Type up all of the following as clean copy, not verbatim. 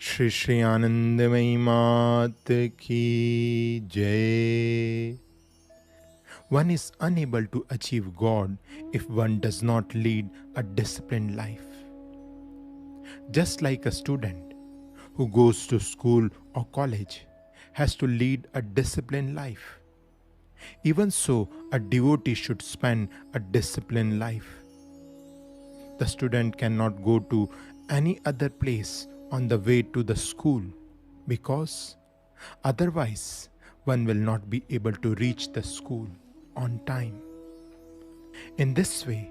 Sri Anandamayi Ma ki Jai. One is unable to achieve God if one does not lead a disciplined life. Just like a student who goes to school or college has to lead a disciplined life, even so, a devotee should spend a disciplined life. The student cannot go to any other place on the way to the school because otherwise one will not be able to reach the school on time. In this way,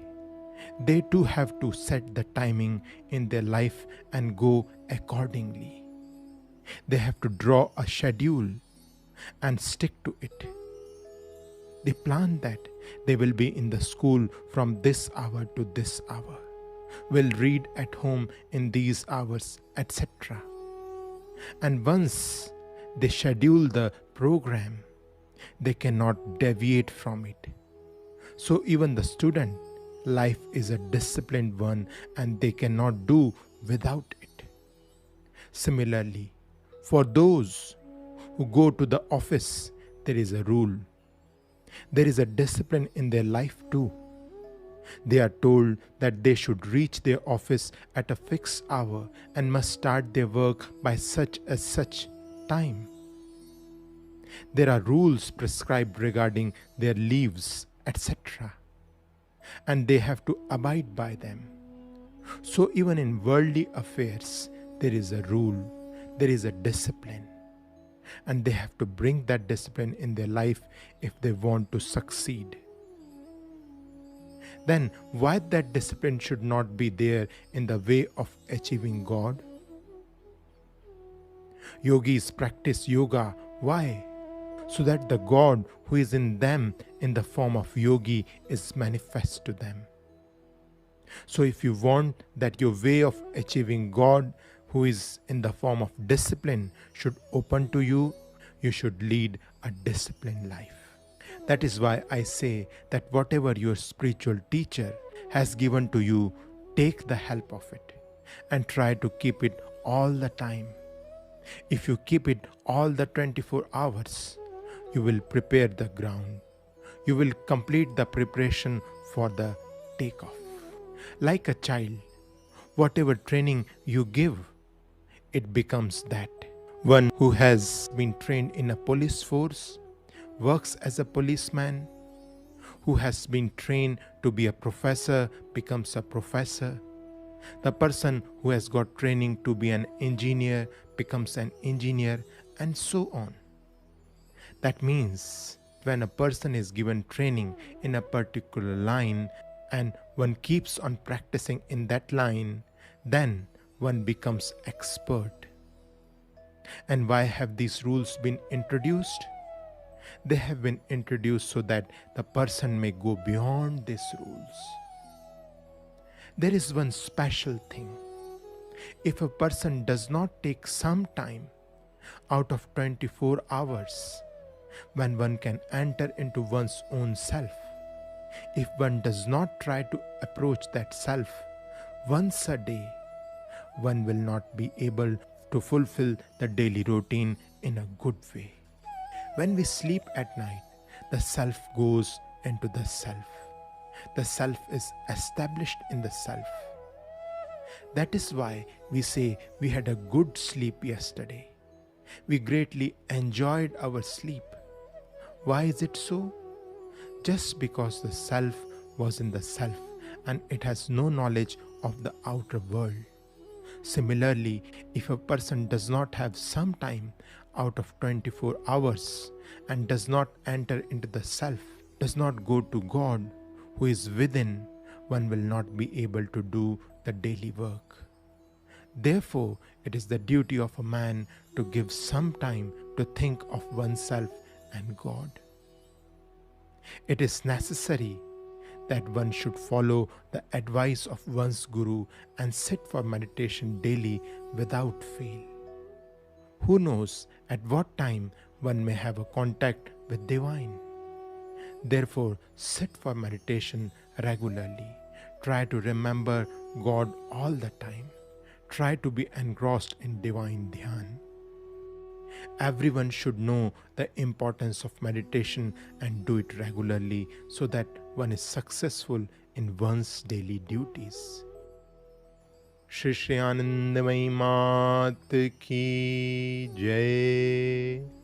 they too have to set the timing in their life and go accordingly. They have to draw a schedule and stick to it. They plan that they will be in the school from this hour to this hour, will read at home in these hours, etc. And once they schedule the program, they cannot deviate from it. So even the student life is a disciplined one and they cannot do without it. Similarly, for those who go to the office, there is a rule. There is a discipline in their life too. They are told that they should reach their office at a fixed hour and must start their work by such as such time. There are rules prescribed regarding their leaves, etc. And they have to abide by them. So even in worldly affairs, there is a rule, there is a discipline. And they have to bring that discipline in their life if they want to succeed. Then why that discipline should not be there in the way of achieving God? Yogis practice yoga. Why? So that the God who is in them in the form of yogi is manifest to them. So if you want that your way of achieving God who is in the form of discipline should open to you, you should lead a disciplined life. That is why I say that whatever your spiritual teacher has given to you, take the help of it and try to keep it all the time. If you keep it all the 24 hours, you will prepare the ground. You will complete the preparation for the takeoff. Like a child, whatever training you give, it becomes that. One who has been trained in a police force works as a policeman, who has been trained to be a professor becomes a professor. The person who has got training to be an engineer becomes an engineer, and so on. That means when a person is given training in a particular line and one keeps on practicing in that line, then one becomes expert. And why have these rules been introduced? They have been introduced so that the person may go beyond these rules. There is one special thing. If a person does not take some time out of 24 hours, when one can enter into one's own self, if one does not try to approach that self once a day, one will not be able to fulfill the daily routine in a good way. When we sleep at night, the self goes into the self. The self is established in the self. That is why we say we had a good sleep yesterday. We greatly enjoyed our sleep. Why is it so? Just because the self was in the self and it has no knowledge of the outer world. Similarly, if a person does not have some time out of 24 hours and does not enter into the self, does not go to God who is within, one will not be able to do the daily work. Therefore, it is the duty of a man to give some time to think of oneself and God. It is necessary that one should follow the advice of one's guru and sit for meditation daily without fail. Who knows at what time one may have a contact with divine? Therefore, sit for meditation regularly. Try to remember God all the time. Try to be engrossed in divine dhyan. Everyone should know the importance of meditation and do it regularly so that one is successful in one's daily duties. Shri Anandamayi Mat ki Jai.